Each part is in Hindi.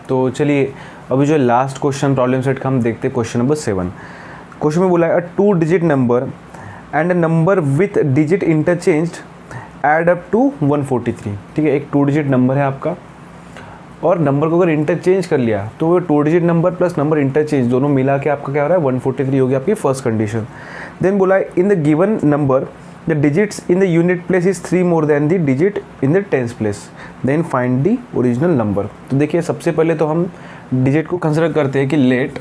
तो चलिए अभी जो लास्ट क्वेश्चन प्रॉब्लम सेट का हम देखते हैं, क्वेश्चन नंबर 7। क्वेश्चन में बोला है a 2 digit number and a number with digit interchanged add up to 143। ठीक है, एक 2 डिजिट नंबर है आपका और नंबर को अगर इंटरचेंज कर लिया तो वो 2 digit number plus number interchange दोनों मिला के आपका क्या हो रहा है 143 होगी आपकी फर्स्ट कंडीशन। देन बोला है in the given number the digits in the unit place is 3 more than the digit in the tens place, then find the original number. तो देखिए सबसे पहले तो हम डिजिट को कंसिडर करते हैं कि let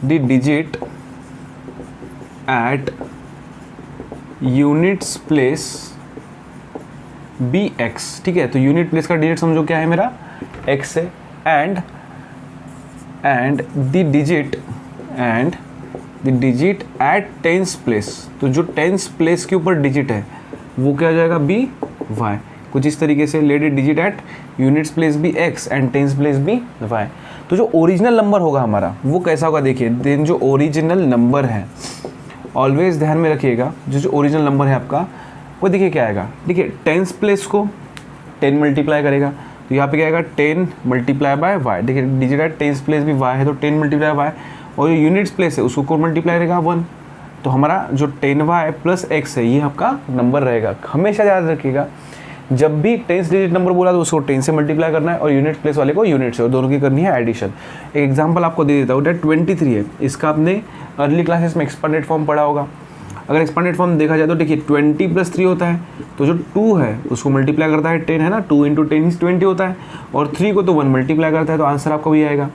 the digit at units place be x. ठीक है, तो यूनिट प्लेस का डिजिट समझो क्या है मेरा एक्स है, and the digit at tens place, तो जो टेंस प्लेस के ऊपर डिजिट है वो क्या हो जाएगा बी वाई। कुछ इस तरीके से let digit at units place be x and tens place be y. तो जो ओरिजिनल नंबर होगा हमारा वो कैसा होगा देखिए, देन जो ओरिजिनल नंबर है ऑलवेज ध्यान में रखिएगा, जो ओरिजिनल नंबर है आपका वो देखिए क्या आएगा। देखिए टेंस प्लेस को 10 मल्टीप्लाई करेगा तो यहाँ पे क्या आएगा 10 मल्टीप्लाई बाय वाई। देखिए डिजिट एट टेंस प्लेस भी वाई है तो 10 मल्टीप्लाई वाई, और जो यूनिट्स प्लेस है उसको कौन मल्टीप्लाई करेगा 1। तो हमारा जो 10y प्लस x है ये आपका नंबर रहेगा। हमेशा याद रखिएगा जब भी टेंस डिजिट नंबर बोला तो उसको 10 से मल्टीप्लाई करना है और यूनिट प्लेस वाले को यूनिट से, और दोनों की करनी है एडिशन। एक एग्जांपल आपको दे देता हूँ, डेट 23 है, इसका आपने अर्ली क्लासेस में एक्सपांडेड फॉर्म पढ़ा होगा। अगर एक्सपांडेड फॉर्म देखा जाए तो देखिए 20 + 3 होता है, तो जो 2 है उसको मल्टीप्लाई करता है 10 है ना, 2 × 10 = 20 होता है, और 3 को तो 1 मल्टीप्लाई करता है, तो आंसर आपका भी आएगा।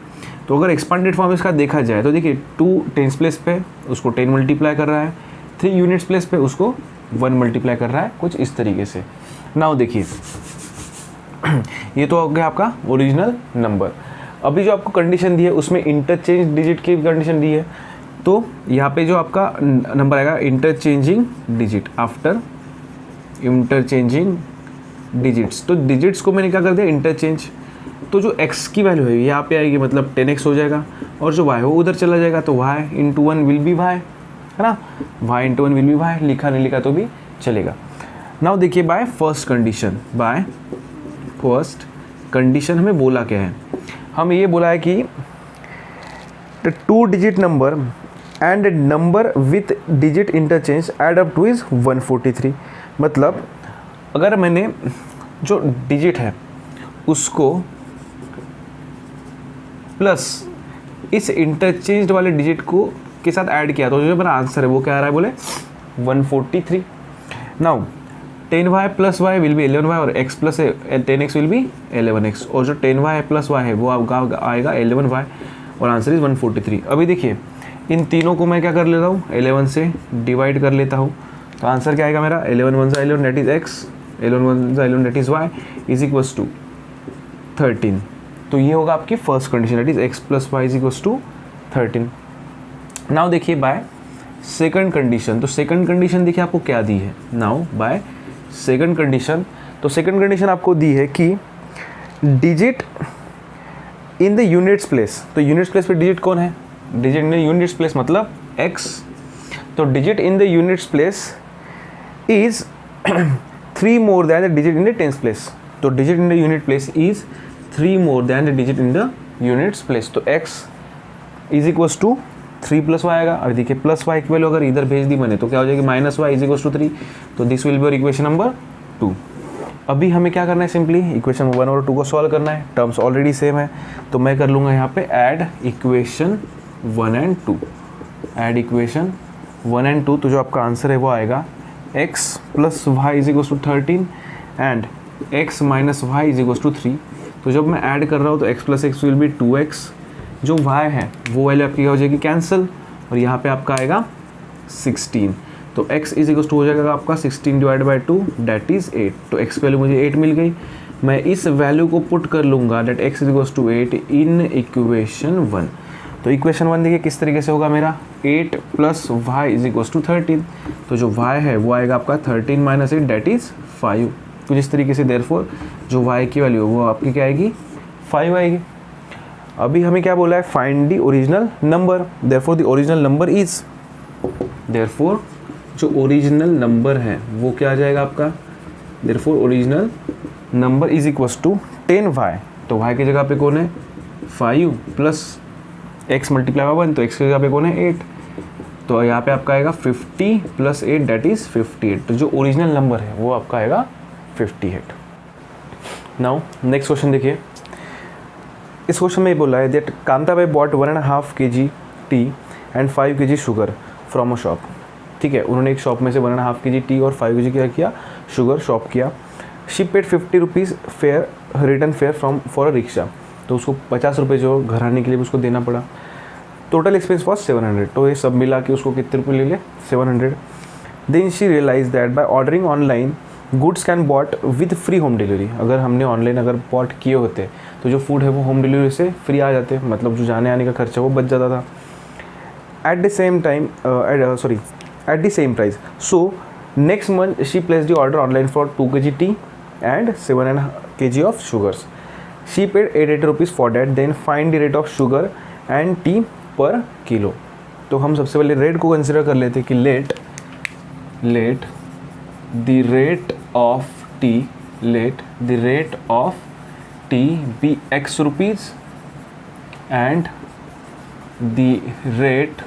तो अगर एक्सपांडेड फॉर्म इसका देखा जाए तो देखिए 2 टेंस प्लेस पे उसको 10 मल्टीप्लाई कर रहा है, 3 यूनिट्स प्लेस पे उसको 1 मल्टीप्लाई कर रहा है, कुछ इस तरीके से। नाउ देखिए ये तो हो गया आपका ओरिजिनल नंबर। अभी जो आपको कंडीशन दी है उसमें इंटरचेंज डिजिट की कंडीशन दी है, तो यहाँ पे जो आपका नंबर आएगा interchanging digit after interchanging digits. तो डिजिट्स को मैंने क्या कर दिया इंटरचेंज, तो जो x की वैल्यू है यहाँ पे आएगी मतलब 10x हो जाएगा, और जो y है वो उधर चला जाएगा, तो y × 1 विल बी y, है ना, y × 1 विल बी y, लिखा नहीं लिखा तो भी चलेगा। नाउ देखिए बाय फर्स्ट कंडीशन हमें बोला क्या है, हम ये बोला है कि 2 digit number and number with digit interchange add up to is 143। मतलब अगर मैंने जो डिजिट है उसको प्लस इस इंटरचेंज वाले डिजिट को के साथ ऐड किया तो जो मेरा आंसर है वो क्या आ रहा है बोले 143। Now 10y + y will be 11y और x + 10x will be 11x, और जो 10y + y है वो आपका आएगा 11y, और आंसर इज 143। अभी देखिए इन तीनों को मैं क्या कर लेता हूँ 11 से डिवाइड कर लेता हूँ, तो आंसर क्या आएगा मेरा 11 × 1 = 11 that is x, 11 × 1 = 11 that is y is equals to 13। तो ये होगा आपकी first condition that is x + y is equals to 13। Now देखिए बाय सेकंड कंडीशन, तो सेकंड कंडीशन देखिए आपको क्या दी है। नाउ बाय सेकंड कंडीशन, तो सेकंड कंडीशन आपको दी है कि digit in the units place, तो यूनिट्स प्लेस पे डिजिट कौन है, digit in the units place मतलब x, तो digit in the units place is 3 more than the digit in the tens place, तो digit in the unit place is 3 more than the digit in the units place, तो x is equals to 3 + y आएगा, और देखिए प्लस y की वैल्यू अगर इधर भेज दी मैंने तो क्या हो जाएगी -y इज इक्वल्स टू 3, तो this will be your equation number 2। अभी हमें क्या करना है, सिंपली इक्वेशन 1 और 2 को सॉल्व करना है, टर्म्स ऑलरेडी सेम है, तो मैं कर लूँगा यहाँ पे ऐड इक्वेशन 1 और 2, ऐड इक्वेशन 1 और 2, तो जो आपका आंसर है वो आएगा x + y is equals to 13 and x - y is equals to 3। तो जब मैं ऐड कर रहा हूँ तो x + x will be 2x, जो y है वो वैल्यू आपकी हो जाएगी कैंसिल, और यहाँ पे आपका आएगा 16, तो x इज इक्वल्स टू हो जाएगा आपका 16 / 2 दैट इज़ 8, तो x की वैल्यू मुझे 8 मिल गई। मैं इस वैल्यू को पुट कर लूँगा that x is equals to 8 in equation 1। तो इक्वेशन 1 देखिए किस तरीके से होगा मेरा 8 + y इज इक्वल्स टू 13, तो जो y है वो आएगा आपका 13 - 8 दैट इज़ 5, कुछ इस तरीके से। देयरफॉर जो y की वैल्यू वो आपकी क्या आएगी 5 आएगी। अभी हमें क्या बोला है find the original number, therefore the original number is, therefore जो ओरिजिनल नंबर है वो क्या आ जाएगा आपका, therefore original number is equals to 10y, तो y की जगह पे कौन है 5 प्लस x मल्टीप्लाई बाय 1, तो x की जगह पे कौन है 8, तो यहाँ पे आपका आएगा 50 प्लस 8 दैट इज़ 58। तो जो ओरिजिनल नंबर है वो आपका आएगा 58। नाउ नेक्स्ट क्वेश्चन देखिए, इस क्वेश्चन में बोला है that Kantabai bought 1.5 kg tea and 5 kg sugar from a shop. ठीक है, उन्होंने एक शॉप में से 1.5 kg टी और 5 kg क्या किया, शुगर शॉप किया। She paid 50 rupees fair, return fair from for a rickshaw, तो उसको 50 रुपये जो घर आने के लिए उसको देना पड़ा। टोटल एक्सपेंस वॉज 700, तो ये सब मिला के उसको कितने रुपये ले ले 700। Then she realise that by ordering online goods can bought with free home delivery. अगर हमने ऑनलाइन अगर बॉट किए होते तो जो फूड है वो होम डिलीवरी से फ्री आ जाते, मतलब जो जाने आने का खर्चा वो बच जाता था। At the same time at the same price, so next month she place the order online for 2 kg tea and 7 kg of sugars. She paid 880 rupees for that. Then find the rate of sugar and tea per kilo. तो हम सबसे पहले रेट को कंसिडर कर लेते कि let the rate of tea be x rupees and the rate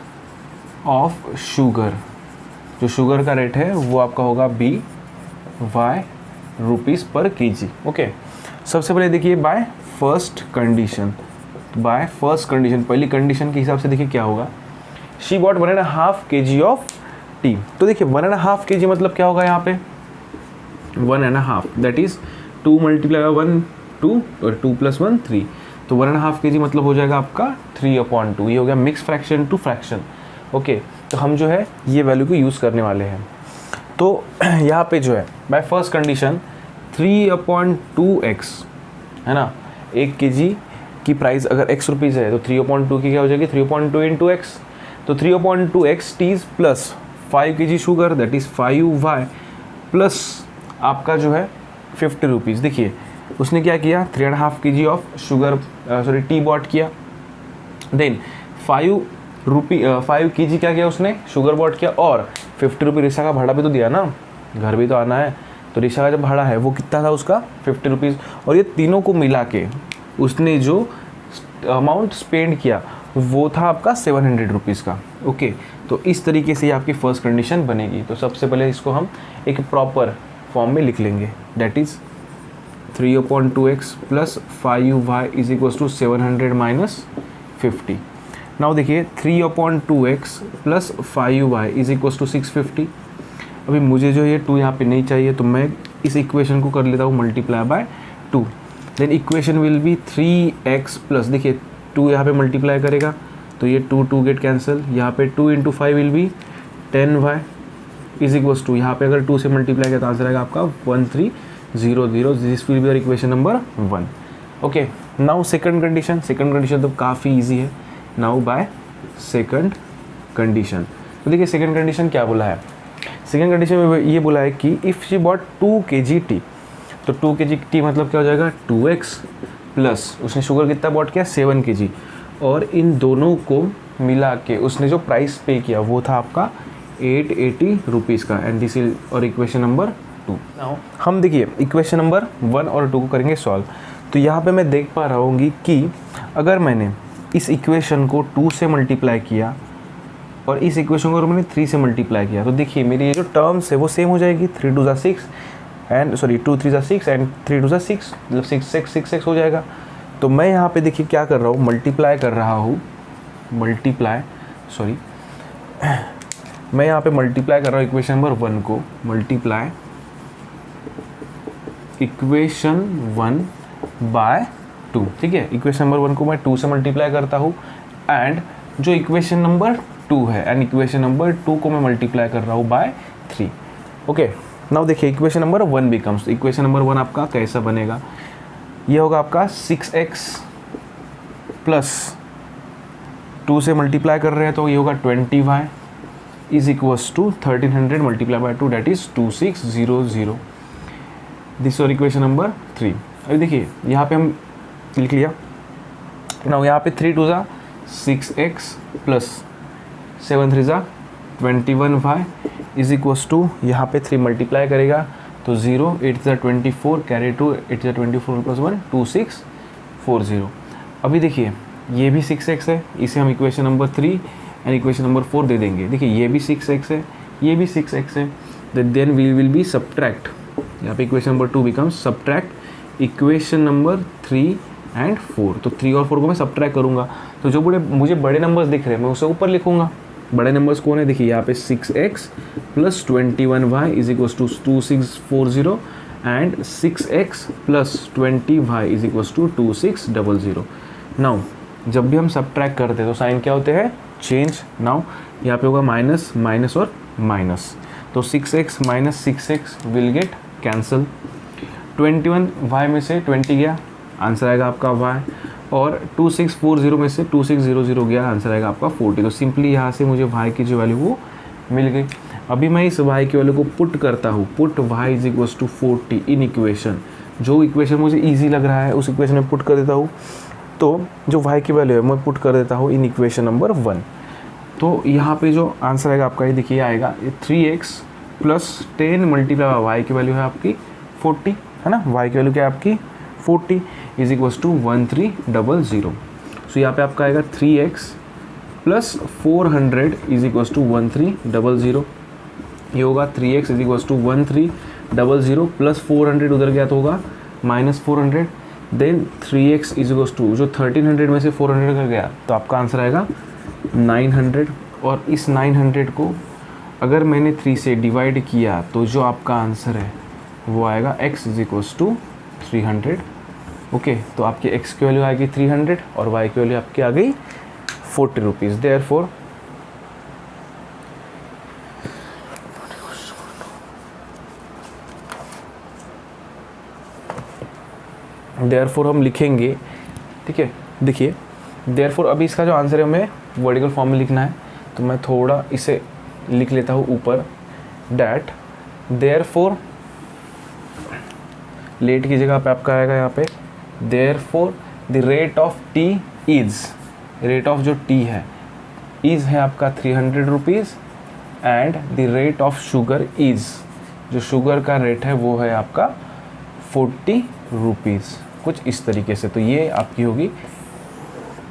of sugar, जो शुगर का रेट है वो आपका होगा BY rupees per kg। Okay, सबसे पहले देखिए बाय फर्स्ट कंडीशन, पहली कंडीशन के हिसाब से देखिए क्या होगा। She bought 1.5 kg of tea, तो देखिए 1.5 kg मतलब क्या होगा यहाँ पे 1.5 दैट इज 2 मल्टीप्लाई 1 2 और 2 + 1 3, तो 1.5 kg मतलब हो जाएगा आपका 3/2। ये हो गया mix fraction to fraction. Okay, तो हम जो है ये वैल्यू को यूज़ करने वाले हैं। तो यहाँ पे जो है बाय फर्स्ट कंडीशन 3/2x है ना, 1 kg की प्राइस अगर x रुपीज़ है तो 3/2 की क्या हो जाएगी 3/2 इंटू एक्स, तो 3/2x teas plus 5 kg sugar that is 5y plus आपका जो है 50 रुपीज़। देखिए उसने क्या किया 3.5 kg of sugar tea bought किया, देन 5 kg क्या किया उसने शुगर बॉट किया, और 50 रुपये रिक्शा का भाड़ा भी तो दिया ना, घर भी तो आना है, तो रिक्शा का जो भाड़ा है वो कितना था उसका 50 रुपीज़, और ये तीनों को मिला के उसने जो अमाउंट स्पेंड किया वो था आपका 700 रुपीज़ का। ओके, तो इस तरीके से ये आपकी फर्स्ट कंडीशन बनेगी। तो सबसे पहले इसको हम एक प्रॉपर फॉर्म में लिख लेंगे, that is 3/2x plus 5y is equals to 700 minus 50। Now देखिए 3/2x plus 5y is equals to 650। अभी मुझे जो ये 2 यहाँ पे नहीं चाहिए, तो मैं इस इक्वेशन को कर लेता हूँ multiply by 2। Then equation will be 3x plus, देखिए 2 यहाँ पे मल्टीप्लाई करेगा तो ये 2 गेट कैंसिल, यहाँ पे 2 × 5 will be 10y is equals to, यहाँ पे अगर 2 से मल्टीप्लाई किया तो आंसर आएगा आपका 1300। This will be your equation number 1। Okay, now second condition तो काफ़ी इजी है। नाउ बाय सेकंड कंडीशन, तो देखिए सेकंड कंडीशन क्या बोला है, सेकंड कंडीशन में ये बोला है कि if she bought 2 kg T, तो 2 kg टी मतलब क्या हो जाएगा 2x प्लस उसने शुगर कितना बॉट किया 7 kg, और इन दोनों को मिला के उसने जो प्राइस पे किया वो था आपका 880 रुपीज़ का, एंड दिस इज और इक्वेशन नंबर 2। नाउ हम देखिए इक्वेशन नंबर 1 और 2 को करेंगे सॉल्व। तो यहाँ पे मैं देख पा रहा हूँ कि अगर मैंने इस इक्वेशन को 2 से मल्टीप्लाई किया और इस इक्वेशन को मैंने 3 से मल्टीप्लाई किया, तो देखिए मेरी ये जो टर्म्स है वो सेम हो जाएगी, 3 2 6 एंड 2 3 6 एंड 3 2 6, मतलब 6 हो जाएगा। तो मैं यहाँ पे देखिए क्या कर रहा हूँ, मैं यहाँ पे मल्टीप्लाई कर रहा हूँ इक्वेशन नंबर 1 को, मल्टीप्लाई इक्वेशन 1 बाय 2। ठीक है, इक्वेशन नंबर 1 को मैं 2 से मल्टीप्लाई करता हूँ, एंड जो इक्वेशन नंबर 2 है एंड इक्वेशन नंबर 2 को मैं मल्टीप्लाई कर रहा हूँ बाय 3। ओके, नाउ देखिए equation number 1 becomes, equation number 1 आपका कैसा बनेगा, ये होगा आपका 6x प्लस 2 से मल्टीप्लाई कर रहे हैं तो ये होगा 20y is equals to 1300 multiply by 2 that is 2600। This और इक्वेशन नंबर 3। अभी देखिए यहाँ पे हम लिख लिया, नाउ यहाँ पे 3 2 6x plus 7 3 21y is equals to, यहाँ पे 3 मल्टीप्लाई करेगा तो 0 8 24 कैरी 2 8 24 प्लस 1 40। अभी देखिए ये भी 6x है, इसे हम equation number 3 and equation number 4 दे देंगे। देखिए ये भी 6x है, ये भी 6x है, then we will be subtract, यहाँ पे equation number 2 becomes subtract equation number 3 and 4। तो 3 और 4 को मैं सब्ट्रैक्ट करूँगा, तो जो मुझे बड़े नंबर्स दिख रहे हैं मैं उसे ऊपर लिखूँगा। बड़े नंबर्स कौन है, देखिए यहाँ पे 6x plus 21y is equals to 2640 and 6x plus 20y is equals to 2600। Now जब भी हम सब्ट्रैक्ट करते हैं तो साइन क्या होते हैं, चेंज। नाउ यहाँ पे होगा माइनस माइनस और माइनस, तो 6x minus 6x will get cancel. 21y में से 20 गया, आंसर आएगा आपका y, और 2640 में से 2600 गया, आंसर आएगा आपका 40। तो सिंपली यहाँ से मुझे y की जो वैल्यू वो मिल गई। अभी मैं इस y की वैल्यू को पुट करता हूँ, put y is equals to 40 in equation. जो इक्वेशन मुझे ईजी लग रहा है उस इक्वेशन में पुट कर देता हूँ, तो जो y की वैल्यू है मैं पुट कर देता हूँ इन इक्वेशन नंबर 1। तो यहाँ पे जो आंसर आएगा आपका ये देखिए आएगा 3x प्लस 10 मल्टीप्लाई वाई की वैल्यू है आपकी 40, है ना, y की वैल्यू क्या है आपकी 40 इज इक्वल्स टू 1300। सो यहाँ पे आपका आएगा 3x plus 400 is equals to 1300। ये होगा 3x is equals to 1300 plus 400 उधर गया तो होगा minus 400, then 3x is equals to जो 1300 में से 400 का गया तो आपका आंसर आएगा 900। और इस 900 को अगर मैंने 3 से डिवाइड किया तो जो आपका आंसर है वो आएगा x is equals to 300। Okay, तो आपकी x की वैल्यू आएगी 300 और y की वैल्यू आपकी आ गई 40 रुपीज़। देयरफॉर हम लिखेंगे, ठीक है, देखिए देयरफॉर अभी इसका जो आंसर है हमें वर्टिकल फॉर्म में लिखना है, तो मैं थोड़ा इसे लिख लेता हूँ ऊपर, डैट देयरफॉर लेट की जगह पे आपका आएगा यहाँ पे therefore the rate of T is, rate of जो टी है इज़ है आपका 300 rupees and the rate of sugar is, जो शुगर का रेट है वो है आपका 40 रुपीज़, कुछ इस तरीके से। तो ये आपकी होगी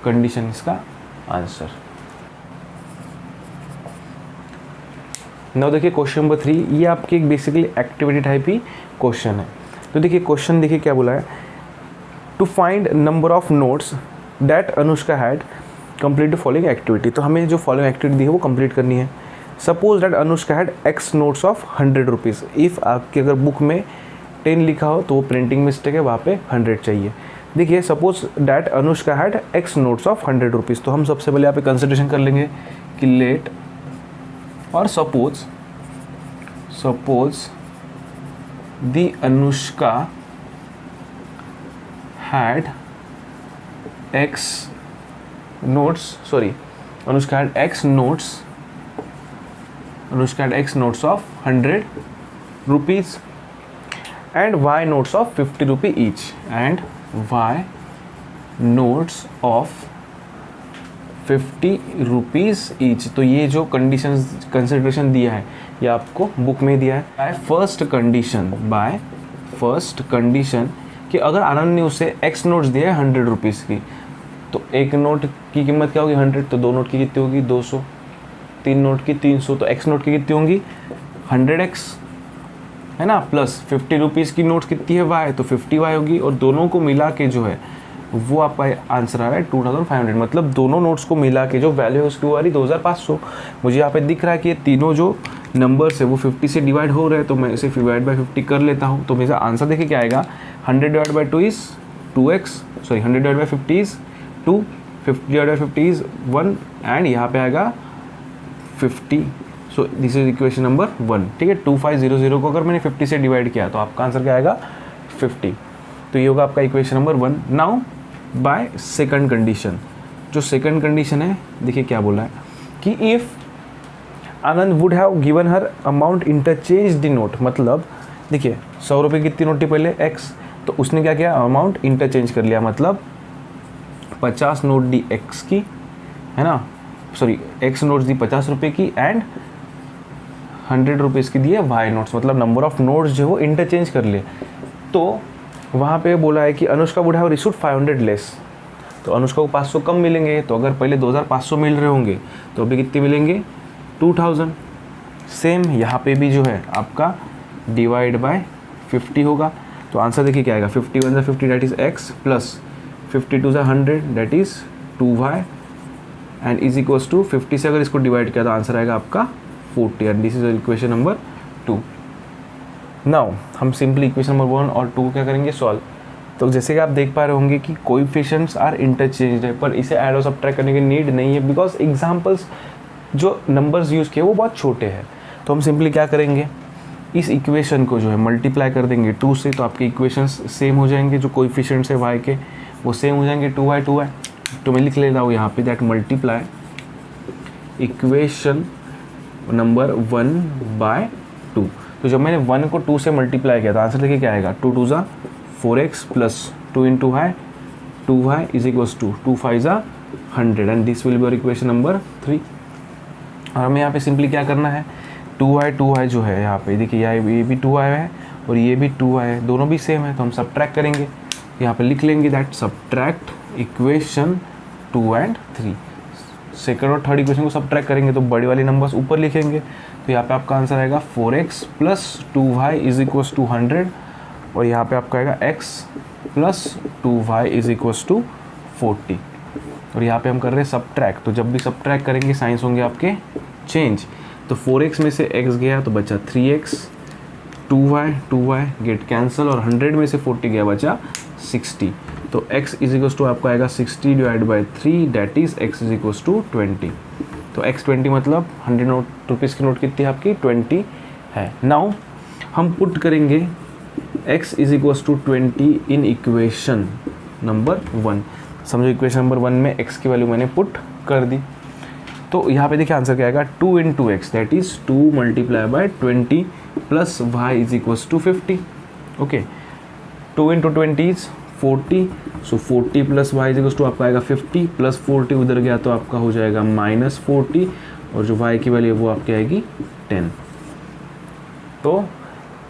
कंडीशन, इसका आंसर। नाउ देखिए क्वेश्चन नंबर 3, ये आपकी एक बेसिकली एक्टिविटी टाइप ही क्वेश्चन है। तो देखिए क्वेश्चन देखिए क्या बोला है, to find number of notes that Anushka had complete the following activity. तो हमें जो फॉलोइंग एक्टिविटी दी है वो कंप्लीट करनी है। Suppose that Anushka had x notes of 100 rupees. If आपकी अगर बुक में 10 लिखा हो तो वो प्रिंटिंग मिस्टेक है, वहाँ पे 100 चाहिए। देखिए suppose that Anushka had x notes of 100 rupees, तो हम सबसे पहले यहाँ पे कंसिडरेशन कर लेंगे कि लेट और suppose the Anushka had x notes, Anushka had x notes of 100 rupees and y notes of 50 rupee each, and y notes of 50 rupees each। तो ये जो कंसिडरेशन दिया है ये आपको बुक में दिया है बाय फर्स्ट कंडीशन कि अगर आनंद ने उसे x नोट्स दिया है 100 रुपीज़ की, तो एक नोट की कीमत क्या होगी 100, तो 2 नोट की कितनी होगी 200, 3 नोट की 300, तो x नोट की कितनी होंगी 100x, है ना, प्लस 50 रुपीज़ की नोट कितनी है y, तो 50y होगी, और दोनों को मिला के जो है वो आपका आंसर आ रहा है 2500। मतलब दोनों नोट्स को मिला के जो वैल्यू है उसकी वो आ रही 2500। मुझे यहाँ पे दिख रहा है कि ये तीनों जो नंबर्स है वो 50 से डिवाइड हो रहे हैं, तो मैं इसे डिवाइड बाय 50 कर लेता हूँ। तो मेरा आंसर देखिए क्या आएगा, 100 divide by 2 is 2x, 100 divide by 50 is 2, 50 divide by 50 is 1, and यहाँ पे आएगा 50। So this is equation number 1, ठीक है। 2500 को अगर मैंने 50 से डिवाइड किया तो आपका आंसर क्या आएगा 50। तो ये होगा आपका equation number 1। Now by second condition, जो सेकंड कंडीशन है देखिए क्या बोला है कि if Anand would have given her amount interchange the note, मतलब देखिए 100 रुपये की कितनी नोट थी पहले x, तो उसने क्या किया अमाउंट इंटरचेंज कर लिया, मतलब 50 नोट दी x की, है ना, x नोट्स दी 50 रुपये की एंड 100 रुपीज़ की दिए y नोट्स, मतलब नंबर ऑफ नोट्स जो वो इंटरचेंज कर लिए। तो वहाँ पे बोला है कि Anushka would have received 500 less, तो अनुष्का को 500 कम मिलेंगे। तो अगर पहले 2500 मिल रहे होंगे तो अभी कितने मिलेंगे 2000। सेम यहाँ पे भी जो है आपका डिवाइड बाय 50 होगा। तो आंसर देखिए क्या आएगा, 51 × 50 that is x plus 52 × 100 that is 2y and is equals to 50 से अगर इसको डिवाइड किया तो आंसर आएगा आपका 40 and this is equation number 2। Now हम सिंपली इक्वेशन नंबर 1 और 2 क्या करेंगे सॉल्व। तो जैसे कि आप देख पा रहे होंगे कि कोएफिशिएंट्स आर इंटरचेंज्ड है, पर इसे ऐड और सब्ट्रैक्ट करने की नीड नहीं है बिकॉज एग्जांपल्स जो नंबर्स यूज़ किए वो बहुत छोटे हैं। तो हम सिंपली क्या करेंगे, इस इक्वेशन को जो है मल्टीप्लाई कर देंगे 2 से, तो आपके इक्वेशंस सेम हो जाएंगे, जो कोएफिशिएंट्स है y के वो सेम हो जाएंगे 2y। तो मैं लिख लेता हूँ यहाँ पे दैट मल्टीप्लाई इक्वेशन नंबर 1/2। तो जब मैंने 1 को 2 से मल्टीप्लाई किया तो आंसर देखिए क्या आएगा, 2 2 ज़ा 4x plus 2 × y 2y is equals to 2 5 ज़ा 100 एंड दिस विल बी और इक्वेशन नंबर 3। और हमें यहाँ पे सिंपली क्या करना है, 2y जो है यहाँ पे देखिए ये भी 2y है और ये भी 2y है, दोनों भी सेम है, तो हम सब्ट्रैक्ट करेंगे। यहाँ पे लिख लेंगे that subtract equation 2 and 3। Second और थर्ड इक्वेशन को सब्ट्रैक्ट करेंगे तो बड़ी वाली नंबर्स ऊपर लिखेंगे। तो यहाँ पे आपका आंसर आएगा 4x plus 2y is equals to 100 और यहाँ पे आपका आएगा x plus 2y is equals to 40। और यहाँ पे हम कर रहे हैं सब्ट्रैक्ट, तो जब भी सब्ट्रैक्ट करेंगे साइंस होंगे आपके चेंज। तो 4x में से x गया तो बचा 3x, 2y गेट कैंसिल और 100 में से 40 गया बचा 60। तो x इज इक्वल्स टू आपका आएगा 60 divide by 3 that is x is equals to 20। तो x 20 मतलब 100 रुपीज़ की नोट कितनी है आपकी 20 है। नाउ हम पुट करेंगे x is equals to 20 in equation number 1। समझो इक्वेशन नंबर 1 में x की वैल्यू मैंने पुट कर दी। तो यहाँ पे देखिए आंसर क्या आएगा, 2 × x that is 2 multiply by 20 plus y is equals to 50। Okay, 2 × 20 is 40, so 40 plus y is equals to आपका आएगा 50 प्लस 40 उधर गया तो आपका हो जाएगा -40 और जो y की वैल्यू है वो आपकी आएगी 10। तो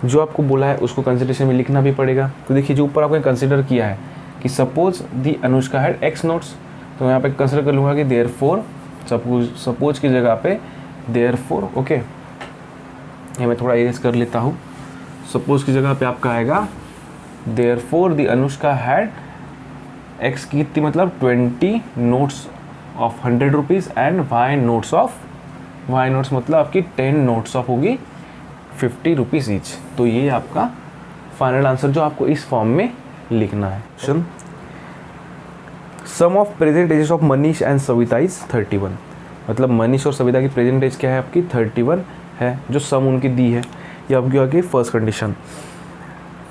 जो आपको बोला है उसको कंसिडरेशन में लिखना भी पड़ेगा। तो देखिए जो ऊपर आपने कंसिडर किया है कि suppose the Anushka had x notes, तो यहाँ पे कंसिडर कर लूँगा कि देयरफॉर सपोज की जगह पे देयरफॉर। ओके, ये मैं थोड़ा इरेज कर लेता हूँ। सपोज की जगह पे आपका आएगा therefore the Anushka had x की कितनी मतलब 20 notes of 100 rupees and y notes मतलब आपकी 10 नोट्स ऑफ होगी 50 रुपीज़ ईच। तो ये आपका फाइनल आंसर जो आपको इस फॉर्म में लिखना है। Question, sum of present ages of Manish and Savita is 31। मतलब मनीष और सविता की प्रेजेंट एज क्या है आपकी 31 है, जो सम उनकी दी है। ये आपकी आगे first condition.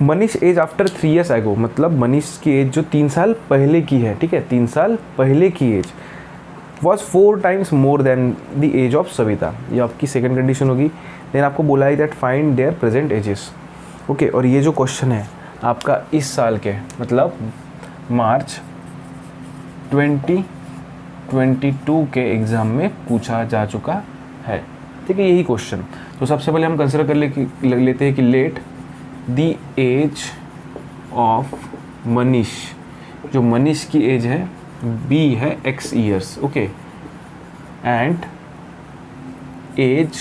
Manish age after 3 years एगो, मतलब मनीष की एज जो 3 साल पहले की है, ठीक है, 3 साल पहले की age was 4 times more than the age of Savita. ये आपकी सेकंड कंडीशन होगी। देन आपको बोला है that find their present ages. Okay, और ये जो क्वेश्चन है आपका इस साल के मतलब मार्च 2022 के एग्ज़ाम में पूछा जा चुका है, ठीक है, यही क्वेश्चन। तो सबसे पहले हम कंसिडर कर लेते हैं कि let the age of Manish, जो मनीष की एज है b है x years, okay, and age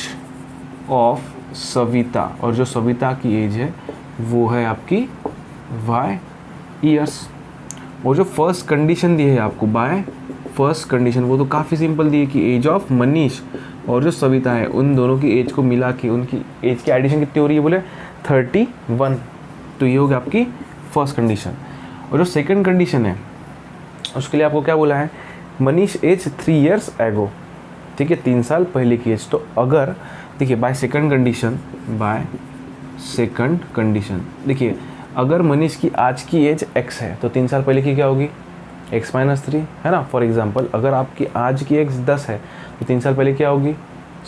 of Savita, और जो सविता की एज है वो है आपकी y ईयर्स। और जो फर्स्ट कंडीशन दी है आपको बाय फर्स्ट कंडीशन वो तो काफ़ी सिंपल दी है कि एज ऑफ मनीष और जो सविता है उन दोनों की एज को मिला के उनकी एज की एडिशन कितनी हो रही है बोले 31। तो ये होगी आपकी फर्स्ट कंडीशन। और जो सेकंड कंडीशन है उसके लिए आपको क्या बोला है, मनीष एज 3 years एगो, ठीक है, 3 साल पहले की एज। तो अगर देखिए बाय सेकंड कंडीशन देखिए अगर मनीष की आज की एज x है तो 3 साल पहले की क्या होगी x - 3, है ना। फॉर एग्जांपल अगर आपकी आज की x 10 है तो 3 साल पहले क्या होगी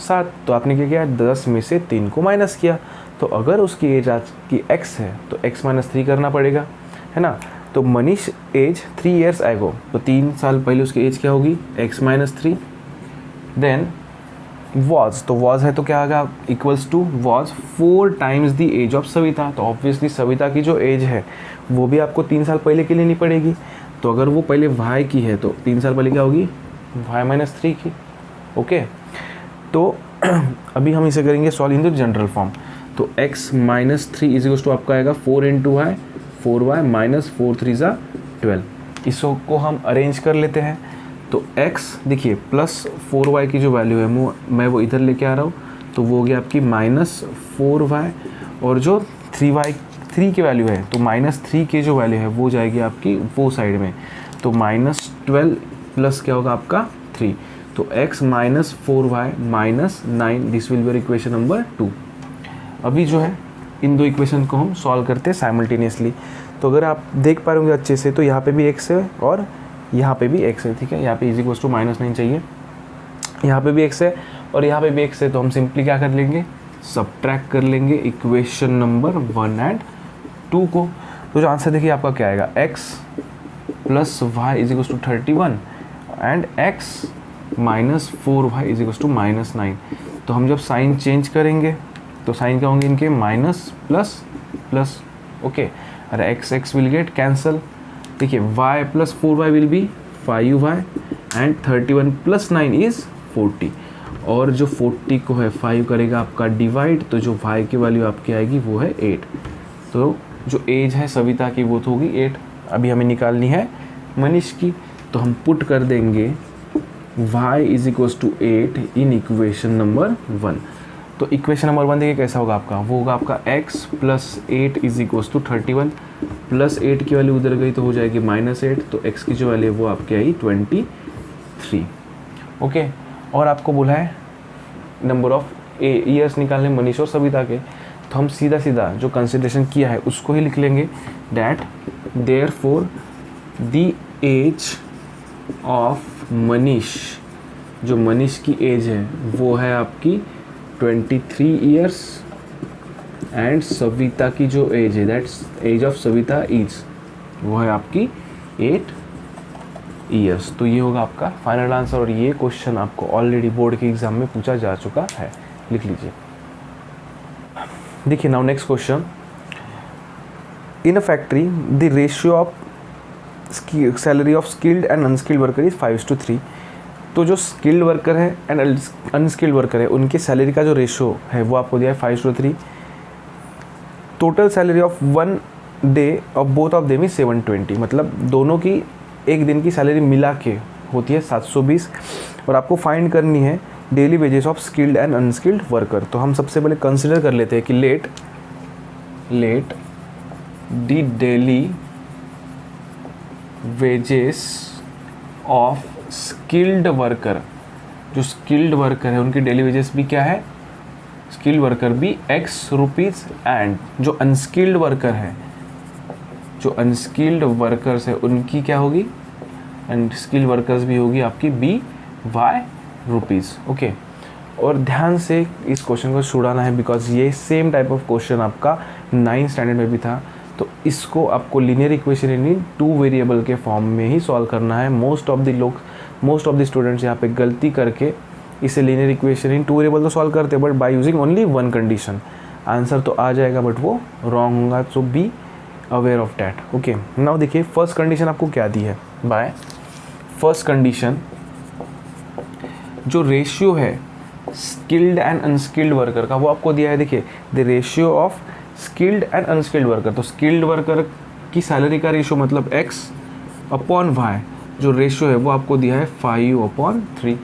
7। तो आपने क्या किया 10 में से 3 को माइनस किया। तो अगर उसकी एज आज की x है तो x - 3 करना पड़ेगा, है ना। तो मनीष एज 3 years एगो, तो 3 साल पहले उसकी एज क्या होगी x - 3। देन वॉज, तो वॉज है तो क्या आएगा equals to was 4 times the age of Savita. तो ऑब्वियसली सविता की जो एज है वो भी आपको 3 साल पहले की लेनी पड़ेगी। तो अगर वो पहले वाई की है तो 3 साल पहले क्या होगी y-3 की। ओके, तो अभी हम इसे करेंगे solve in the general form. तो x-3 इज इक्वल्स टू आपका आएगा 4 इंटू वाई 4y माइनस 4 3 ज़ा 12। इसको हम अरेंज कर लेते हैं। तो x देखिए प्लस 4y की जो वैल्यू है मैं वो इधर लेके आ रहा हूँ, तो वो हो गया आपकी -4y, और जो 3 की वैल्यू है तो -3 की जो वैल्यू है वो जाएगी आपकी वो साइड में, तो -12 प्लस क्या होगा आपका 3, तो x minus 4y minus 9, this will B equation number 2। अभी जो है इन दो इक्वेशन को हम सॉल्व करते हैं साइमल्टेनियसली। तो अगर आप देख पा रहे होंगे अच्छे से तो यहाँ पे भी x है और यहाँ पे भी x है, ठीक है। यहाँ पे इज इक्वल्स टू -9 चाहिए, यहाँ पे भी x है और यहाँ पे भी x है, तो हम सिंपली क्या कर लेंगे सब्ट्रैक्ट कर लेंगे इक्वेशन नंबर 1 एंड 2 को। तो जो आंसर देखिए आपका क्या आएगा x plus y is equals to 31 and x minus 4y is equals to -9। तो हम जब साइन चेंज करेंगे तो साइन क्या होंगे इनके माइनस प्लस प्लस, ओके, अरे x विल गेट कैंसल। देखिए y plus 4y will be 5y and 31 plus 9 is 40, और जो 40 को है 5 करेगा आपका डिवाइड, तो जो y की वैल्यू आपकी आएगी वो है 8। तो जो एज है सविता की वो तो होगी 8। अभी हमें निकालनी है मनीष की, तो हम पुट कर देंगे y is equals to 8 in equation number 1। तो इक्वेशन नंबर 1 देखिए कैसा होगा आपका, वो होगा आपका x plus 8 is equals to 31, plus 8 की वैल्यू उधर गई तो हो जाएगी -8, तो x की जो वैल्यू है वो आपकी आई 23। ओके, और आपको बोला है नंबर ऑफ ईयर्स निकालने मनीष और सविता के, तो हम सीधा सीधा जो कंसिडरेशन किया है उसको ही लिख लेंगे, that therefore the age of Manish, जो मनीष की एज है वो है आपकी 23 ईयर्स एंड सविता की जो एज है that's age of Savita is वो है आपकी 8 ईयर्स। तो ये होगा आपका फाइनल आंसर, और ये क्वेश्चन आपको ऑलरेडी बोर्ड के एग्जाम में पूछा जा चुका है, लिख लीजिए। देखिए now next question, in a factory the ratio of salary of skilled and unskilled worker is 5:3। तो जो स्किल्ड वर्कर है एंड अनस्किल्ड वर्कर है उनकी सैलरी का जो रेशियो है वो आपको दिया है 5:3। Total salary of 1 day of both of them is 720, मतलब दोनों की एक दिन की सैलरी मिला के होती है 720, और आपको फाइंड करनी है daily wages of skilled and unskilled worker. तो हम सबसे पहले कंसिडर कर लेते हैं कि let the daily wages of skilled worker, जो स्किल्ड वर्कर है उनकी डेली वेजेस भी क्या है, स्किल्ड वर्कर भी x रुपीज़, एंड जो अनस्किल्ड वर्कर है, जो अनस्किल्ड वर्कर्स है उनकी क्या होगी, एंड स्किल्ड वर्कर्स भी होगी आपकी by रुपीज़। ओके, और ध्यान से इस क्वेश्चन को छुड़ाना है बिकॉज ये सेम टाइप ऑफ क्वेश्चन आपका 9th स्टैंडर्ड में भी था। तो इसको आपको लीनियर इक्वेशन इन 2 वेरिएबल के फॉर्म में ही सॉल्व करना है। मोस्ट ऑफ द स्टूडेंट्स यहाँ पे गलती करके इसे लीनियर इक्वेशन इन 2 वेरिएबल तो सॉल्व करते हैं, but by using only 1 condition. Answer तो आ जाएगा बट वो रॉन्ग होगा, so be aware of that. Okay, now देखिए फर्स्ट कंडीशन आपको क्या दी है, बाय फर्स्ट कंडीशन जो रेशियो है स्किल्ड एंड अनस्किल्ड वर्कर का वो आपको दिया है। देखिए the ratio of skilled and unskilled worker, तो स्किल्ड वर्कर की सैलरी का रेशियो मतलब x अपॉन वाई, जो रेशियो है वो आपको दिया है 5/3,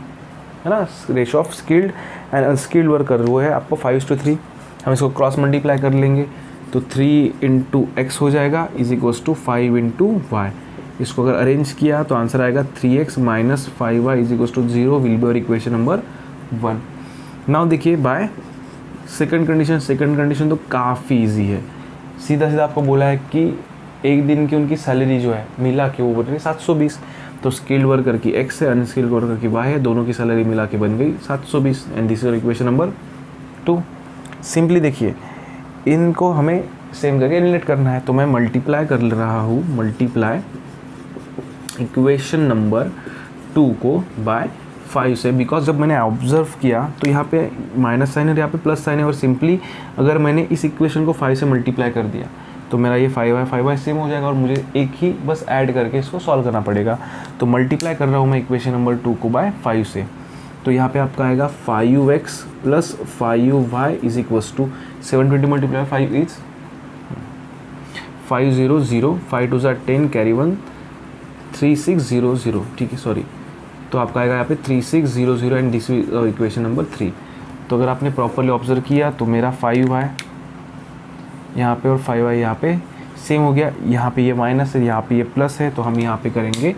है ना। Ratio of skilled and unskilled worker वो है आपको 5:3। हम इसको क्रॉस मल्टीप्लाई कर लेंगे तो 3 इंटू एक्स हो जाएगा is equals to 5 into y. इसको अगर अरेंज किया तो आंसर आएगा 3x minus 5y is equals to 0 will be और इक्वेशन नंबर 1। नाउ देखिए बाय सेकंड कंडीशन तो काफ़ी इजी है। सीधा सीधा आपको बोला है कि एक दिन की उनकी सैलरी जो है मिला के वो बन गई 720, तो स्किल्ड वर्कर की x है, अनस्किल्ड वर्कर की y है, दोनों की सैलरी मिला के बन गई 720 and this is equation number 2। Simply देखिए इनको हमें सेम करके रिलेट करना है, तो मैं मल्टीप्लाई कर रहा हूँ, मल्टीप्लाई इक्वेशन नंबर 2 को बाय 5 से, बिकॉज जब मैंने ऑब्जर्व किया तो यहाँ पे माइनस साइन है और यहाँ पे प्लस साइन है, और सिंपली अगर मैंने इस इक्वेशन को 5 से मल्टीप्लाई कर दिया तो मेरा ये 5y सेम हो जाएगा और मुझे एक ही बस ऐड करके इसको सॉल्व करना पड़ेगा। तो मल्टीप्लाई कर रहा हूँ मैं इक्वेशन नंबर 2 को बाय 5 से, तो यहाँ पे आपका आएगा 5x plus 5y is equals to 720 multiply 5 is 500, 5 2 10 carry 1 3600, ठीक है सॉरी, तो आपका आएगा यहाँ पे 3600 एंड दिस इक्वेशन नंबर 3। तो अगर आपने प्रॉपरली ऑब्जर्व किया तो मेरा 5y यहाँ पे और 5y यहाँ पे सेम हो गया, यहाँ पे ये माइनस है, यहाँ पे ये प्लस है, तो हम यहाँ पे करेंगे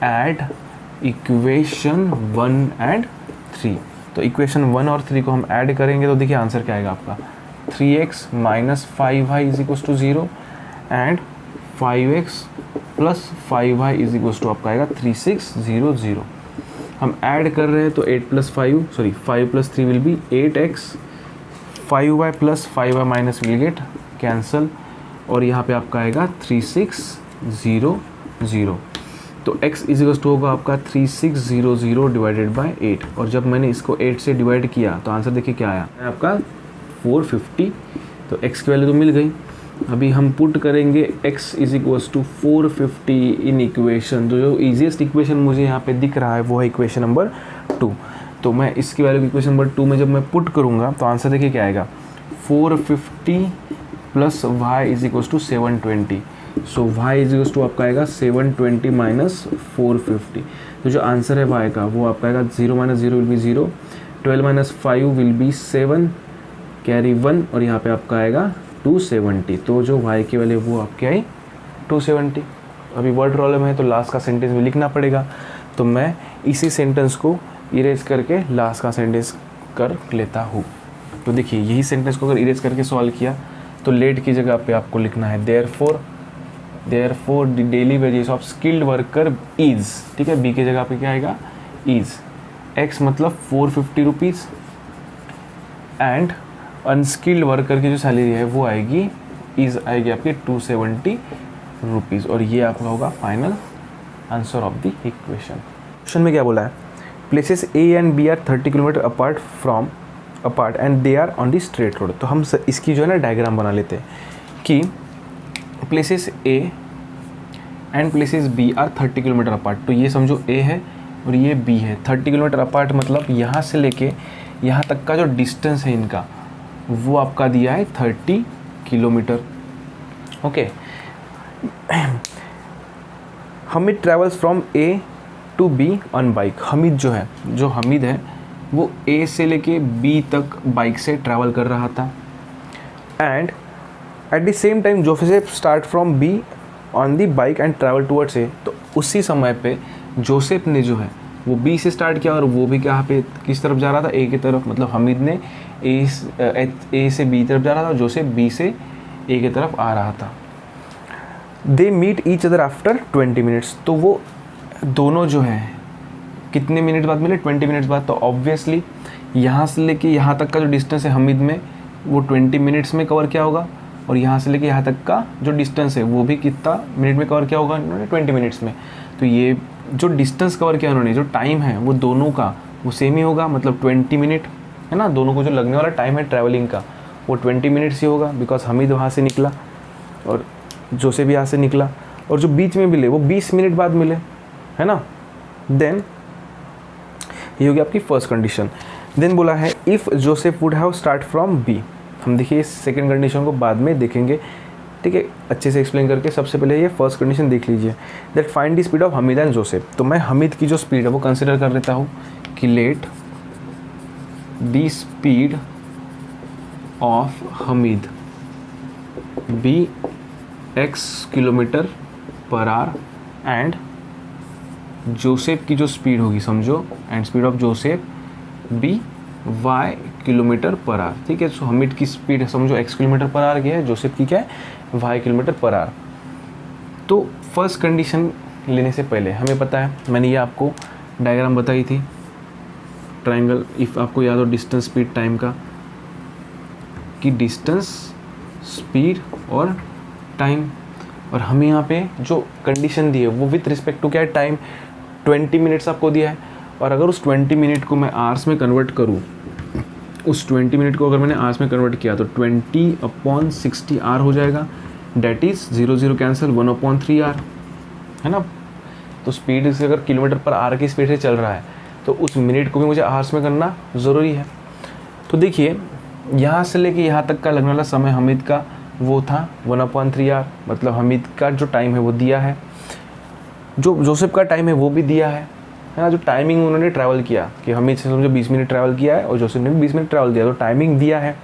ऐड इक्वेशन 1 एंड 3। तो इक्वेशन 1 और 3 को हम ऐड करेंगे तो देखिए आंसर क्या आएगा आपका 3x minus 5y is equals to 0 and 5x plus 5y is equals to आपका आएगा 3600। हम ऐड कर रहे हैं तो 8 plus 5 sorry 5 plus 3 will be 8x, 5y plus 5y minus will get cancel और यहाँ पे आपका आएगा 3600। तो x इज इक्वल्स टू होगा आपका 3600 डिवाइडेड बाय 8, और जब मैंने इसको 8 से डिवाइड किया तो आंसर देखिए क्या आया आपका 450। तो x की वैल्यू तो मिल गई। अभी हम पुट करेंगे x is equals to 450 in equation, तो जो ईजीएस्ट इक्वेशन मुझे यहाँ पे दिख रहा है वो है इक्वेशन नंबर 2। तो मैं इसकी वैल्यू इक्वेशन नंबर 2 में जब मैं पुट करूँगा तो आंसर देखिए क्या आएगा 450 plus y is equals to 720। So y is equals to आपका आएगा 720 माइनस 450। तो जो आंसर है y का वो आपका आएगा 0 minus 0 will B 0, 12 minus 5 will B 7 carry 1 और यहाँ पे आपका आएगा 270। तो जो y की वैल्यू वो आपकी आई 270। अभी वर्ड प्रॉब्लम है तो लास्ट का सेंटेंस भी लिखना पड़ेगा, तो मैं इसी सेंटेंस को इरेज करके लास्ट का सेंटेंस कर लेता हूँ। तो देखिए यही सेंटेंस को अगर इरेज करके सॉल्व किया तो लेट की जगह पे आपको लिखना है therefore the daily wages of skilled worker is, ठीक है, बी की जगह पे क्या आएगा इज, एक्स मतलब 450 रुपीज़ एंड अनस्किल्ड वर्कर की जो सैलरी है वो आएगी इज आएगी आपकी 270 रुपीज़, और ये आपका होगा final answer of the equation. Question में क्या बोला है, places A and B are 30 kilometre apart and they are on the straight road. तो हम इसकी जो है ना डायग्राम बना लेते हैं कि places A and places B are 30 kilometre apart. तो ये समझो ए है और ये बी है, 30 किलोमीटर अपार्ट मतलब यहाँ से लेके यहाँ तक का जो डिस्टेंस है इनका वो आपका दिया है 30 kilometre. Okay, Hamid travels from A to B on bike. Hamid जो हमिद है वो ए से लेके बी तक बाइक से ट्रैवल कर रहा था and at the same time Joseph start from B on the bike and travel towards A. तो उसी समय पे जोसेफ ने जो है वो बी से स्टार्ट किया और वो भी कहाँ पे किस तरफ जा रहा था, ए की तरफ। मतलब हमिद ने ए से बी तरफ जा रहा था और जोसेफ बी से ए की तरफ आ रहा था। They meet each other after 20 minutes. तो वो दोनों जो है कितने मिनट बाद मिले, 20 मिनट्स बाद। तो ऑब्वियसली यहाँ से लेके यहाँ तक का जो डिस्टेंस है हमिद में वो 20 मिनट्स में कवर किया होगा, और यहाँ से लेके यहाँ तक का जो डिस्टेंस है वो भी कितना मिनट में कवर किया होगा उन्होंने, 20 मिनट्स में। तो ये जो डिस्टेंस कवर किया उन्होंने, जो टाइम है वो दोनों का वो सेम ही होगा, मतलब 20 मिनट है ना। दोनों को जो लगने वाला टाइम है ट्रैवलिंग का वो 20 मिनट्स ही होगा, बिकॉज हमिद वहाँ से निकला और जोसेफ भी यहाँ से निकला, और जो बीच में मिले वो 20 मिनट बाद मिले, है ना। देन ये होगी आपकी फर्स्ट कंडीशन। देन बोला है if Joseph would have start from B. हम देखिए इस सेकेंड कंडीशन को बाद में देखेंगे, ठीक है, अच्छे से एक्सप्लेन करके। सबसे पहले ये फर्स्ट कंडीशन देख लीजिए, that find the speed of Hamid and Joseph. तो मैं हमिद की जो स्पीड है वो कंसिडर कर लेता हूँ कि let the speed of Hamid be x kilometre per hour and Joseph की जो स्पीड होगी समझो, and speed of Joseph be y kilometre per hour, ठीक है। सो हमिद की स्पीड समझो x किलोमीटर पर आवर की है, जोसेफ की क्या है y किलोमीटर पर आवर। तो फर्स्ट कंडीशन लेने से पहले हमें पता है, मैंने ये आपको डायग्राम बताई थी ट्रायंगल, इफ़ आपको याद हो डिस्टेंस स्पीड टाइम का, कि डिस्टेंस स्पीड और टाइम, और हमें यहाँ पे जो कंडीशन दी है वो विथ रिस्पेक्ट टू क्या है टाइम, 20 मिनट्स आपको दिया है, और अगर उस 20 मिनट को मैं आवर्स में कन्वर्ट करूँ, उस 20 मिनट को अगर मैंने आवर्स में कन्वर्ट किया तो 20/60 आर हो जाएगा, डेट इज़ 0 0 कैंसिल 1/3 आर, है ना। तो स्पीड से अगर किलोमीटर पर आर की स्पीड से चल रहा है तो उस मिनट को भी मुझे आवर्स में करना ज़रूरी है। तो देखिए यहाँ से लेके यहाँ तक का लगने वाला समय हमीद का वो था 1/3 आर, मतलब हमीद का जो टाइम है वो दिया है, जो जोसेफ का टाइम है वो भी दिया है ना। जो टाइमिंग उन्होंने ट्रैवल किया कि हमीद से समझो 20 मिनट ट्रैवल किया है और जोसेफ ने भी 20 मिनट ट्रैवल किया, तो टाइमिंग दिया है।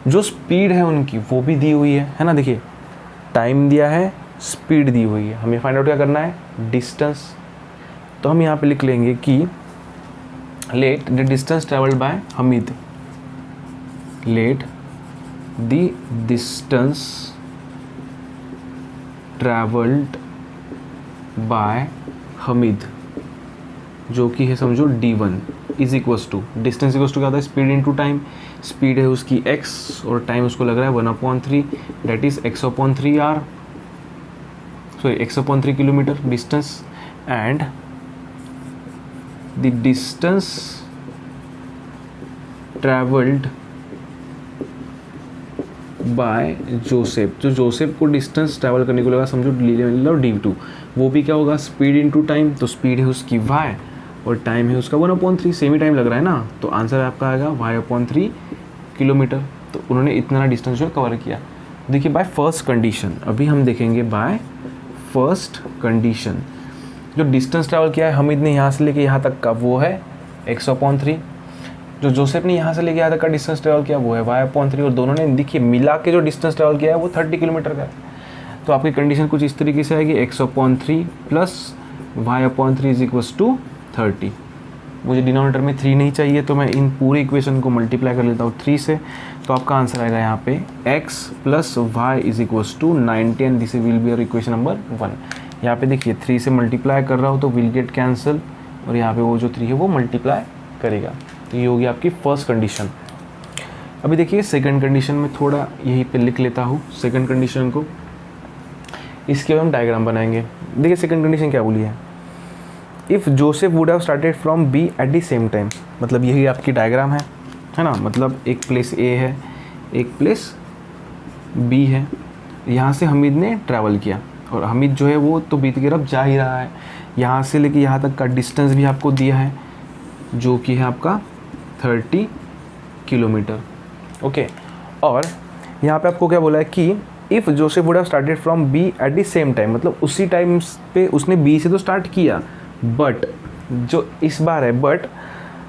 जो स्पीड है उनकी वो भी दी हुई है ना। देखिए टाइम दिया है, स्पीड दी हुई है, हमें फाइंड आउट क्या करना है, डिस्टेंस। तो हम यहाँ पे लिख लेंगे कि let the distance travelled by Hamid, let the distance travelled by Hamid, जो कि है समझो d1 is equals to, distance equals to क्या होता है, स्पीड इनटू टाइम। स्पीड है उसकी x और टाइम उसको लग रहा है 1/3, that is x/3 are, sorry x/3 kilometre distance, and the distance travelled by Joseph, जो जोसेफ को डिस्टेंस ट्रैवल करने को लगा समझो d2, वो भी क्या होगा, स्पीड इनटू टाइम। तो स्पीड है उसकी y और टाइम है उसका 1/3, सेम ही टाइम लग रहा है ना, तो आंसर आपका आएगा y/3 किलोमीटर। तो उन्होंने इतना डिस्टेंस जो है कवर किया। देखिए बाय फर्स्ट कंडीशन, अभी हम देखेंगे बाय फर्स्ट कंडीशन, जो डिस्टेंस ट्रैवल किया है हमीद ने यहाँ से लेके यहाँ तक का वो है x/3, जो जोसेफ ने यहाँ से लेके यहाँ तक का डिस्टेंस ट्रैवल किया वो है y/3, और दोनों ने देखिए मिला के जो डिस्टेंस ट्रैवल किया है वो 30 किलोमीटर का है। तो आपकी कंडीशन कुछ इस तरीके से आएगी, x/3 plus y/3 is equals to 30। मुझे डिनोमिनेटर में 3 नहीं चाहिए, तो मैं इन पूरी इक्वेशन को मल्टीप्लाई कर लेता हूँ 3 से। तो आपका आंसर आएगा यहाँ पे x plus y is equals to 90, and this will be your equation number 1। यहाँ पे देखिए 3 से मल्टीप्लाई कर रहा हूँ तो विल गेट कैंसिल, और यहाँ पे वो जो 3 है वो मल्टीप्लाई करेगा। तो ये होगी आपकी फर्स्ट कंडीशन। अभी देखिए सेकंड कंडीशन में थोड़ा यहीं पे लिख लेता हूँ सेकंड कंडीशन को, इसके बाद हम डायग्राम बनाएंगे। देखिए सेकंड कंडीशन क्या बोली है, if Joseph would have started from be at the same time, मतलब यही आपकी डायग्राम है ना। मतलब एक प्लेस ए है, एक प्लेस बी है, यहाँ से हमीद ने ट्रैवल किया, और हमीद जो है वो तो बी की तरफ जा ही रहा है। यहाँ से लेके यहाँ तक का डिस्टेंस भी आपको दिया है, जो कि है आपका 30 किलोमीटर। ओके, और यहाँ पे आपको क्या बोला है कि if Joseph would have started from be at the same time, मतलब उसी टाइम पे उसने बी से तो स्टार्ट किया, बट जो इस बार है, but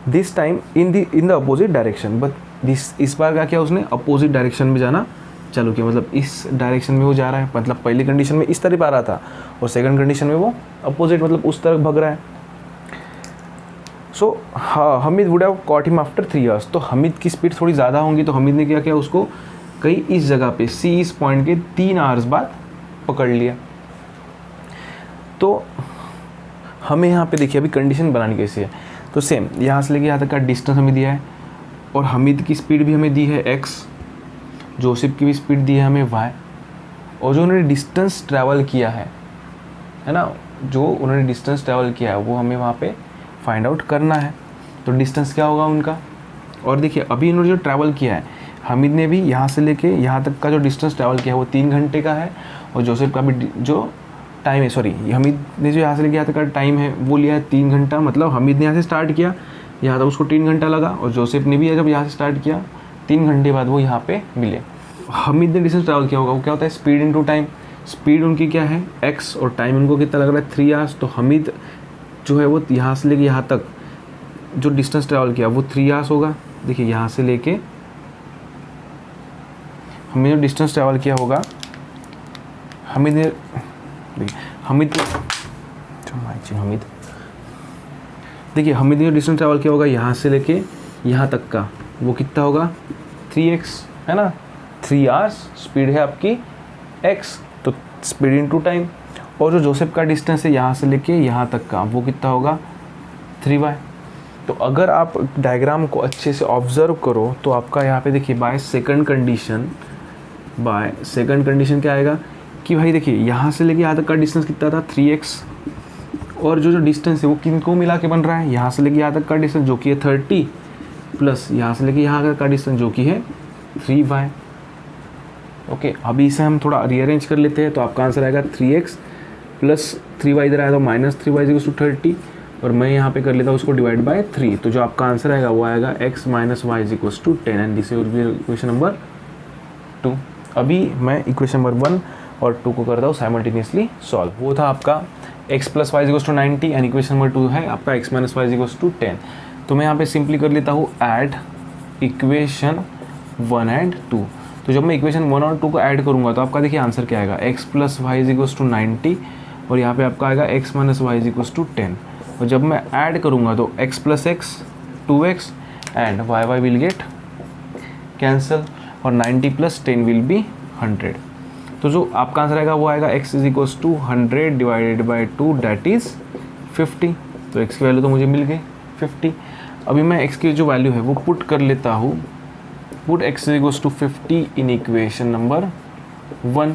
this time in the opposite direction, but इस बार का क्या उसने अपोजिट डायरेक्शन में जाना चालू किया, मतलब इस डायरेक्शन में वो जा रहा है। मतलब पहली कंडीशन में इस तरफ आ रहा था और सेकंड कंडीशन में वो अपोजिट, मतलब उस तरफ भग रहा है। So Hamid would have caught him after 3 hours, तो हमीद की स्पीड थोड़ी ज़्यादा होंगी, तो हमीद ने क्या किया, उसको कहीं इस जगह पे सी इस पॉइंट के 3 आवर्स बाद पकड़ लिया। तो हमें यहाँ पे देखिए अभी कंडीशन बनानी कैसी है, तो सेम यहाँ से लेके यहाँ तक का डिस्टेंस हमें दिया है, और हमीद की स्पीड भी हमें दी है x, जोसेफ की भी स्पीड दी है हमें y, और जो उन्होंने डिस्टेंस ट्रैवल किया है ना, जो उन्होंने डिस्टेंस ट्रैवल किया है वो हमें वहाँ पे फाइंड आउट करना है। तो डिस्टेंस क्या होगा उनका, और देखिए अभी इन्होंने जो ट्रैवल किया है, हमीद ने भी यहाँ से लेके यहाँ तक का जो डिस्टेंस ट्रैवल किया है वो 3 घंटे का है, और जोसेफ का भी जो टाइम है, सॉरी हमीद ने जो यहाँ से लेके यहाँ तक का टाइम है वो लिया है 3 घंटा, मतलब हमीद ने यहाँ से स्टार्ट किया, यहाँ तक उसको 3 घंटा लगा, और जोसेफ ने भी जब यहाँ से स्टार्ट किया 3 घंटे बाद वो यहाँ पे मिले। हमीद ने डिस्टेंस ट्रैवल किया होगा, वो क्या होता है, स्पीड इनटू टाइम। स्पीड उनकी क्या है x, और टाइम उनको कितना लग रहा है 3 आवर्स, तो हमीद जो है वो यहाँ से लेके यहाँ तक जो डिस्टेंस ट्रैवल किया वो 3 आवर्स होगा। देखिए यहाँ से लेके हमें जो डिस्टेंस ट्रैवल किया होगा, हमीद ने देखिए हमीद ने जो डिस्टेंस ट्रैवल किया होगा यहाँ से लेके यहाँ तक का, वो कितना होगा 3x, है ना। 3 आवर्स स्पीड है आपकी x, तो स्पीड इनटू टाइम, और जो जोसेफ का डिस्टेंस है यहाँ से लेके यहाँ तक का वो कितना होगा 3y। तो अगर आप डायग्राम को अच्छे से ऑब्जर्व करो तो आपका यहाँ पे देखिए बाय सेकंड कंडीशन क्या आएगा कि भाई देखिए यहाँ से लेके यहाँ तक का डिस्टेंस कितना था 3x, और जो डिस्टेंस है वो किन को मिला के बन रहा है, यहाँ से लेके यहाँ तक का डिस्टेंस जो कि है 30 प्लस यहाँ से लेके यहाँ तक का डिस्टेंस जो कि है 3y। ओके, अभी इसे हम थोड़ा रीअरेंज कर लेते हैं, तो आपका आंसर आएगा 3x प्लस 3y, इधर आया तो माइनस 3y इक्वल्स टू 30, और मैं यहाँ पे कर लेता हूँ उसको डिवाइड बाय 3, तो जो आपका आंसर आएगा वो आएगा x minus y equals to 10, and this is equation number 2। अभी मैं इक्वेशन नंबर 1 और 2 को करता हूँ साइमल्टेनियसली सॉल्व। वो था आपका x plus y equals to 90 and equation number 2 है आपका x minus y equals to 10। तो मैं यहाँ पे सिंपली कर लेता हूँ ऐड इक्वेशन 1 एंड 2। तो जब मैं इक्वेशन 1 और 2 को ऐड करूँगा तो आपका देखिए आंसर क्या आएगा, x plus y equals to 90 और यहाँ पे आपका आएगा x minus y equals to 10। और जब मैं ऐड करूँगा तो x plus x 2x and y will get cancel और 90 प्लस 10 विल बी 100। तो जो आपका आंसर आएगा वो आएगा x is equals to 100 divided by 2 that is 50। तो x की वैल्यू तो मुझे मिल गई 50। अभी मैं x की जो वैल्यू है वो पुट कर लेता हूँ, put x is equals to 50 in equation number 1।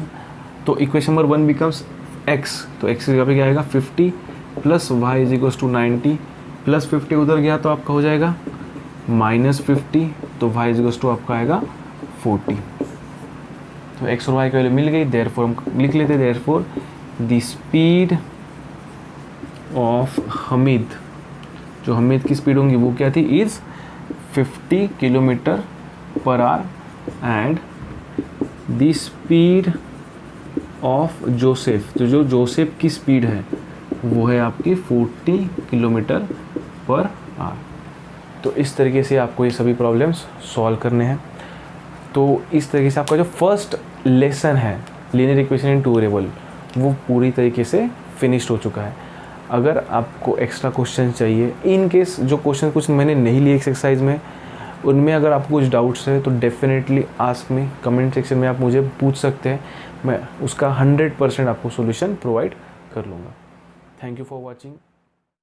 तो इक्वेशन नंबर 1 बिकम्स x, तो x की जगह पे क्या आएगा 50 plus y is equals to 90 plus 50 उधर गया तो आपका हो जाएगा माइनस 50, तो वाई इज इक्वल्स टू आपका आएगा 40। तो x और y की वैल्यू मिल गई, देयरफॉर हम लिख लेते हैं therefore the speed of Hamid, जो हमीद की स्पीड होंगी वो क्या थी, is 50 kilometre per hour and the speed of Joseph, जो जोसेफ की स्पीड है वो है आपकी 40 किलोमीटर पर आवर। तो इस तरीके से आपको ये सभी प्रॉब्लम्स सॉल्व करने हैं। तो इस तरीके से आपका जो फर्स्ट लेसन है लीनियर इक्वेशन इन टू वेरिएबल वो पूरी तरीके से फिनिश्ड हो चुका है। अगर आपको एक्स्ट्रा क्वेश्चन चाहिए, इन केस जो क्वेश्चन कुछ मैंने नहीं लिए एक्सरसाइज में, उनमें अगर आपको कुछ डाउट्स है तो definitely ask me, comment section में आप मुझे पूछ सकते हैं, मैं उसका 100% आपको सॉल्यूशन प्रोवाइड कर लूँगा। Thank you for watching.